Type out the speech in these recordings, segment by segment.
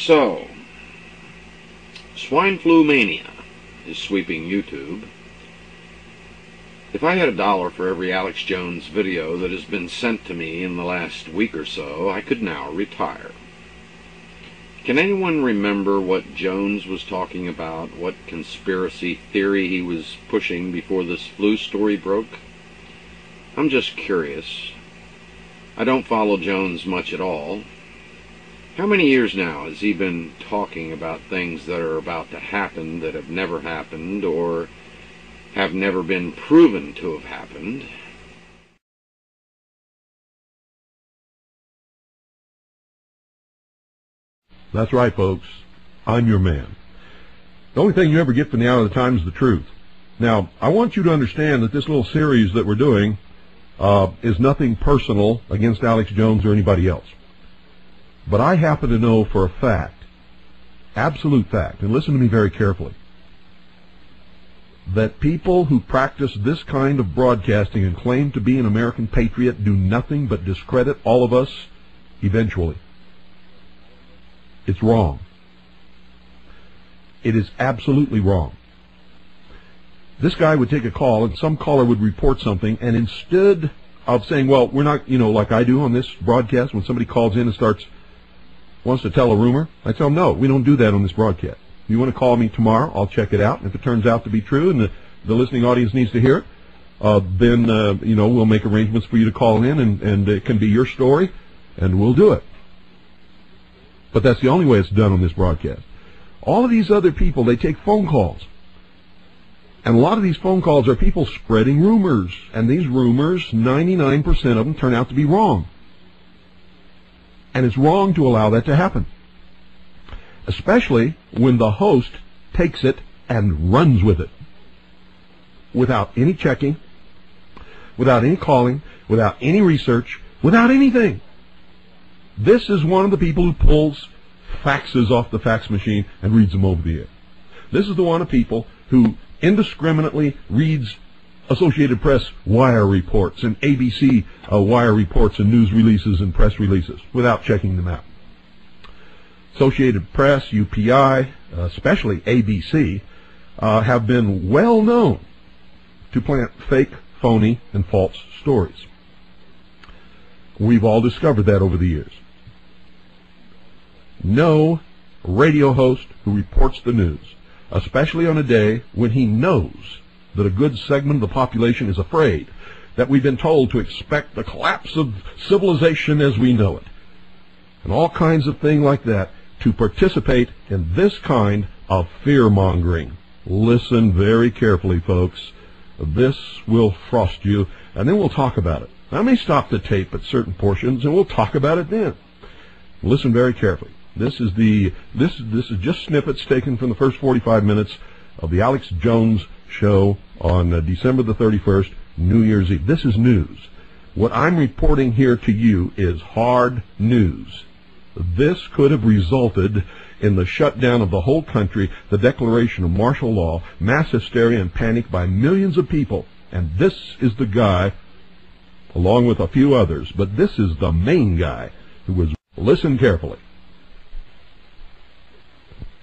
So, swine flu mania is sweeping YouTube. If I had $1 for every Alex Jones video that has been sent to me in the last week or so, I could now retire. Can anyone remember what Jones was talking about, what conspiracy theory he was pushing before this flu story broke? I'm just curious. I don't follow Jones much at all. How many years now has he been talking about things that are about to happen that have never happened or have never been proven to have happened? That's right, folks. I'm your man. The only thing you ever get from the Hour of the Time is the truth. Now, I want you to understand that this little series that we're doing is nothing personal against Alex Jones or anybody else. But I happen to know for a fact, absolute fact, and listen to me very carefully, that people who practice this kind of broadcasting and claim to be an American patriot do nothing but discredit all of us eventually. It's wrong. It is absolutely wrong. This guy would take a call and some caller would report something, and instead of saying, well, we're not, like I do on this broadcast, when somebody calls in and wants to tell a rumor, I tell them, no, we don't do that on this broadcast. If you want to call me tomorrow, I'll check it out. And if it turns out to be true and the listening audience needs to hear it, then, we'll make arrangements for you to call in and it can be your story and we'll do it. But that's the only way it's done on this broadcast. All of these other people, they take phone calls. And a lot of these phone calls are people spreading rumors. And these rumors, 99% of them turn out to be wrong. And it's wrong to allow that to happen. Especially when the host takes it and runs with it. Without any checking, without any calling, without any research, without anything. This is one of the people who pulls faxes off the fax machine and reads them over the air. This is the one of people who indiscriminately reads Associated Press wire reports and ABC wire reports and news releases and press releases without checking them out. Associated Press, UPI, especially ABC, have been well known to plant fake, phony, and false stories. We've all discovered that over the years. No radio host who reports the news, especially on a day when he knows that a good segment of the population is afraid, that we've been told to expect the collapse of civilization as we know it, and all kinds of things like that, to participate in this kind of fear-mongering. Listen very carefully, folks. This will frost you, and then we'll talk about it. I may stop the tape at certain portions, and we'll talk about it then. Listen very carefully. This is just snippets taken from the first 45 minutes of the Alex Jones show on December the 31st, New Year's Eve. This is news. What I'm reporting here to you is hard news. This could have resulted in the shutdown of the whole country, the declaration of martial law, mass hysteria and panic by millions of people. And this is the guy, along with a few others, but this is the main guy who was. Listen carefully.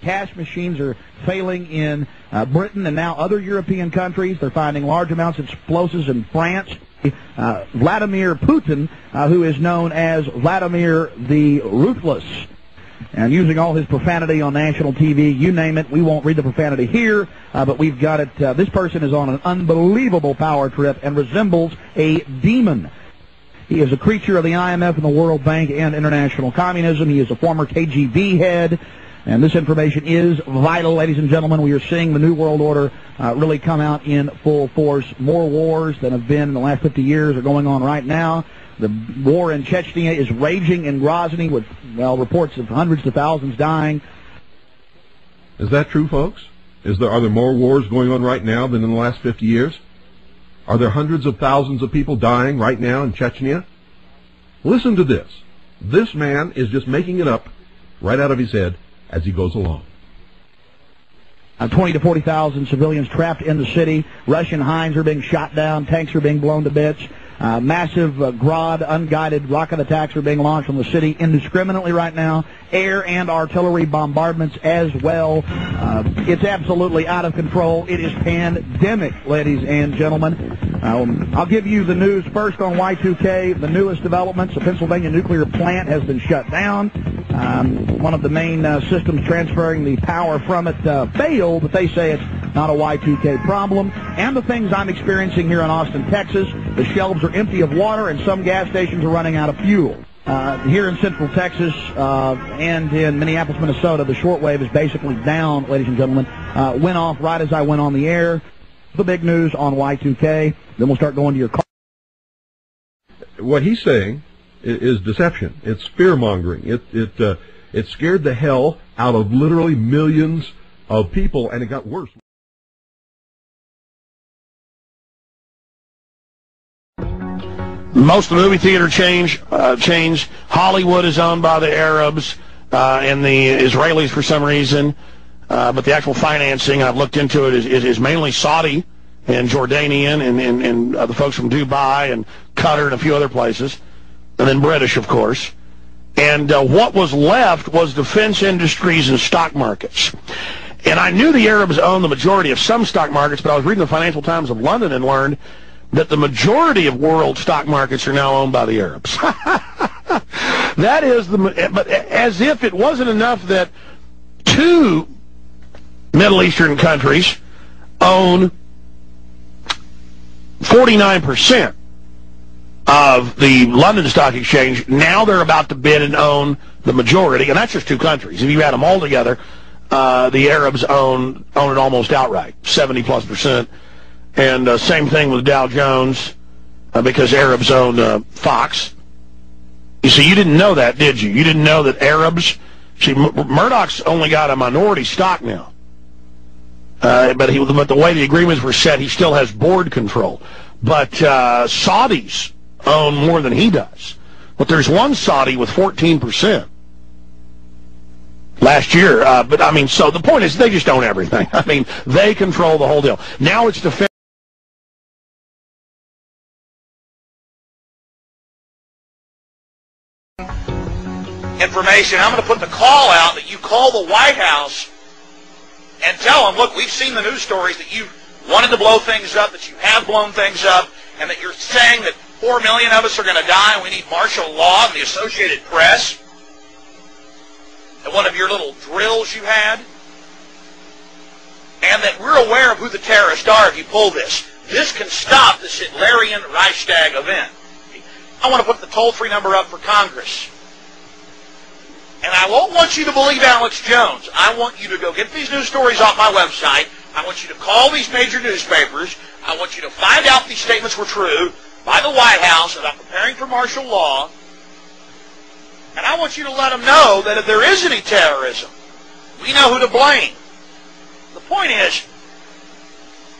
Cash machines are failing in Britain and now other European countries. They're finding large amounts of explosives in France. Vladimir Putin, who is known as Vladimir the Ruthless, and using all his profanity on national TV, you name it. We won't read the profanity here, but we've got it. This person is on an unbelievable power trip and resembles a demon. He is a creature of the IMF and the World Bank and international communism. He is a former KGB head. And this information is vital, ladies and gentlemen. We are seeing the New World Order really come out in full force. More wars than have been in the last 50 years are going on right now. The war in Chechnya is raging in Grozny with, reports of hundreds of thousands dying. Is that true, folks? Are there more wars going on right now than in the last 50 years? Are there hundreds of thousands of people dying right now in Chechnya? Listen to this. This man is just making it up right out of his head as he goes along. 20 to 40,000 civilians trapped in the city. Russian Hinds are being shot down. Tanks are being blown to bits. Massive Grad unguided rocket attacks are being launched on the city indiscriminately right now. Air and artillery bombardments as well. It's absolutely out of control. It is pandemic, ladies and gentlemen. I'll give you the news first on Y2K. The newest developments: the Pennsylvania nuclear plant has been shut down. One of the main systems transferring the power from it failed, but they say it's not a Y2K problem. And the things I'm experiencing here in Austin, Texas: the shelves are empty of water and some gas stations are running out of fuel. Here in Central Texas and in Minneapolis, Minnesota, the shortwave is basically down, ladies and gentlemen. Went off right as I went on the air. The big news on Y2K. Then we'll start going to your call. What he's saying is deception. It's fear-mongering. It scared the hell out of literally millions of people, and it got worse. Most of the movie theater chains. Hollywood is owned by the Arabs and the Israelis for some reason. But the actual financing, I've looked into it, is mainly Saudi and Jordanian and the folks from Dubai and Qatar and a few other places. And then British, of course. And what was left was defense industries and stock markets. And I knew the Arabs owned the majority of some stock markets, but I was reading the Financial Times of London and learned that the majority of world stock markets are now owned by the Arabs. That is but as if it wasn't enough that two Middle Eastern countries own 49% of the London Stock Exchange. Now they're about to bid and own the majority, and that's just two countries. If you add them all together, the Arabs own it almost outright, 70+%. And same thing with Dow Jones, because Arabs own Fox. You see, you didn't know that, did you? You didn't know that Arabs... See, Murdoch's only got a minority stock now. But the way the agreements were set, he still has board control. But Saudis own more than he does. But there's one Saudi with 14% last year. But, I mean, so the point is they just own everything. I mean, they control the whole deal. Now it's defense. Information. I'm going to put the call out that you call the White House and tell them, look, we've seen the news stories that you wanted to blow things up, that you have blown things up, and that you're saying that 4 million of us are going to die and we need martial law and the Associated Press at one of your little drills you had, and that we're aware of who the terrorists are if you pull this. This can stop this Hitlerian Reichstag event. I want to put the toll-free number up for Congress. And I won't want you to believe Alex Jones. I want you to go get these news stories off my website. I want you to call these major newspapers. I want you to find out these statements were true by the White House about preparing for martial law. And I want you to let them know that if there is any terrorism, we know who to blame. The point is,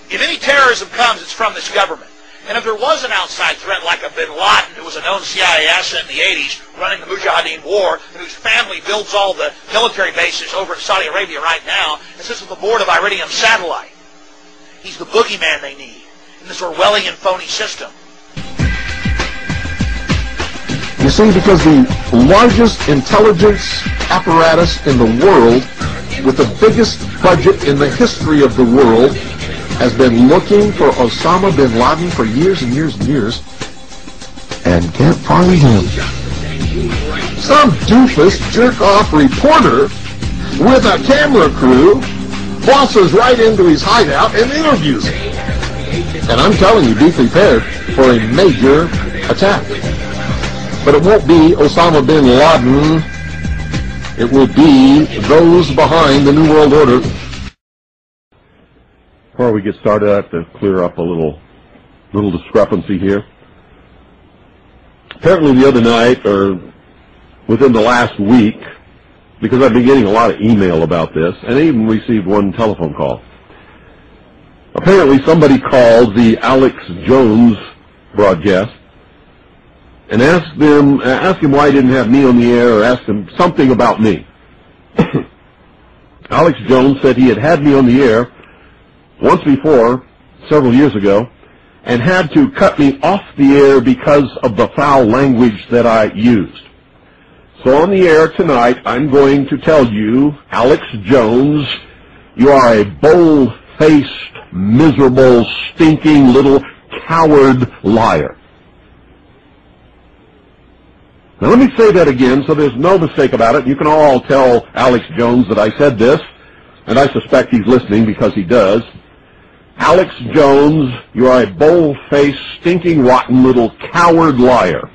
if any terrorism comes, it's from this government. And if there was an outside threat like a bin Laden, who was a known CIA asset in the 80s, running the Mujahideen War, and whose family builds all the military bases over in Saudi Arabia right now, and sits on the board of Iridium Satellite. He's the boogeyman they need in this Orwellian phony system. You see, because the largest intelligence apparatus in the world, with the biggest budget in the history of the world, has been looking for Osama bin Laden for years and years and years, and can't find him. Some doofus jerk-off reporter with a camera crew crosses right into his hideout and interviews him. And I'm telling you, be prepared for a major attack. But it won't be Osama bin Laden. It will be those behind the New World Order. Before we get started, I have to clear up a little discrepancy here. Apparently the other night, or within the last week, because I've been getting a lot of email about this, and I even received one telephone call. Apparently somebody called the Alex Jones broadcast and asked him why he didn't have me on the air, or asked him something about me. Alex Jones said he had me on the air once before, several years ago, and had to cut me off the air because of the foul language that I used. So on the air tonight, I'm going to tell you, Alex Jones, you are a bold-faced, miserable, stinking little coward liar. Now let me say that again so there's no mistake about it. You can all tell Alex Jones that I said this, and I suspect he's listening because he does. Alex Jones, you are a bold-faced, stinking, rotten little coward liar.